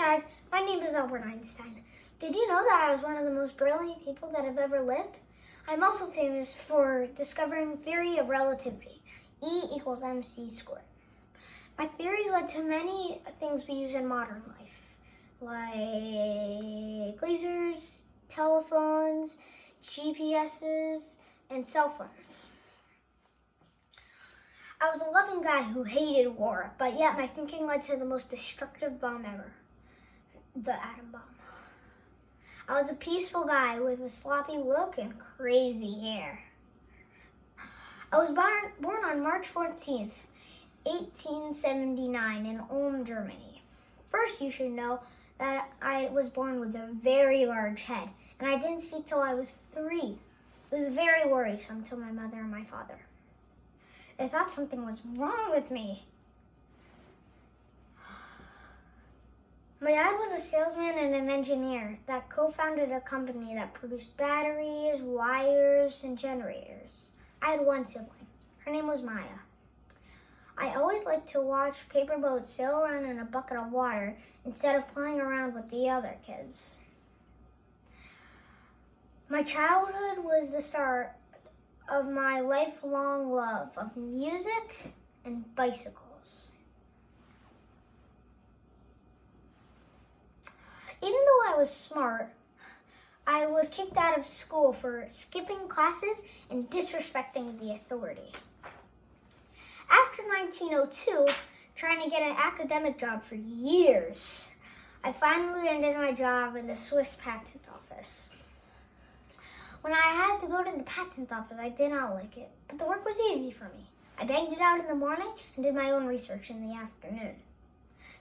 tag, my name is Albert Einstein. Did you know that I was one of the most brilliant people that have ever lived? I'm also famous for discovering theory of relativity, E equals mc squared. My theories led to many things we use in modern life, like lasers, telephones, GPSs, and cell phones. I was a loving guy who hated war, but yet my thinking led to the most destructive bomb ever, the atom bomb. I was a peaceful guy with a sloppy look and crazy hair. I was born on March 14th, 1879 in Ulm, Germany. First, you should know that I was born with a very large head, and I didn't speak till I was 3. It was very worrisome to my mother and my father. They thought something was wrong with me. My dad was a salesman and an engineer that co-founded a company that produced batteries, wires, and generators. I had one sibling. Her name was Maya. I always liked to watch paper boats sail around in a bucket of water instead of playing around with the other kids. My childhood was the start of my lifelong love of music and bicycles. Even though I was smart, I was kicked out of school for skipping classes and disrespecting the authority. After 1902, trying to get an academic job for years, I finally landed my job in the Swiss patent office. When I had to go to the patent office, I did not like it, but the work was easy for me. I banged it out in the morning and did my own research in the afternoon.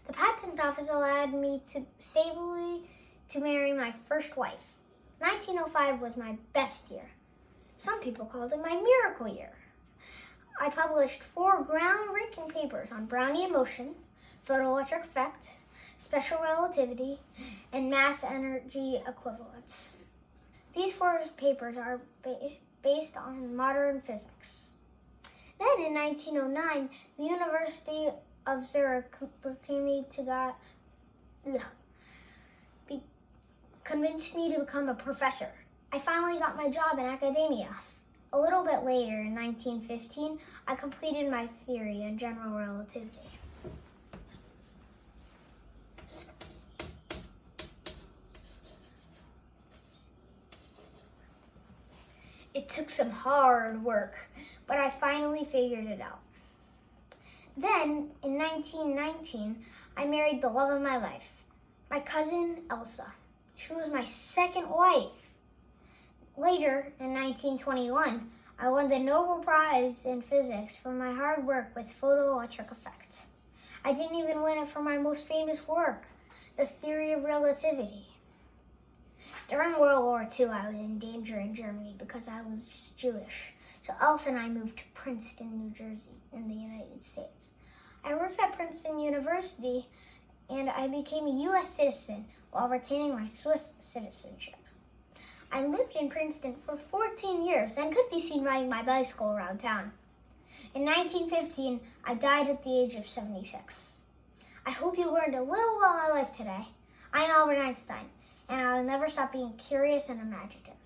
The patent office allowed me to stably to marry my first wife. 1905 was my best year. Some people called it my miracle year. I published 4 groundbreaking papers on Brownian motion, photoelectric effect, special relativity, and mass energy equivalence. These 4 papers are based on modern physics. Then in 1909, the University of Zurich convinced me to become a professor. I finally got my job in academia. A little bit later, in 1915, I completed my theory on general relativity. It took some hard work, but I finally figured it out. Then, in 1919, I married the love of my life, my cousin Elsa. She was my second wife. Later, in 1921, I won the Nobel Prize in Physics for my hard work with photoelectric effects. I didn't even win it for my most famous work, the theory of relativity. During World War II, I was in danger in Germany because I was just Jewish. So Elsa and I moved to Princeton, New Jersey, in the United States. I worked at Princeton University, and I became a U.S. citizen while retaining my Swiss citizenship. I lived in Princeton for 14 years and could be seen riding my bicycle around town. In 1915, I died at the age of 76. I hope you learned a little about my life today. I'm Albert Einstein, and I will never stop being curious and imaginative.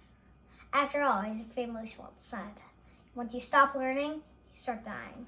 After all, as a famous once said, once you stop learning, you start dying.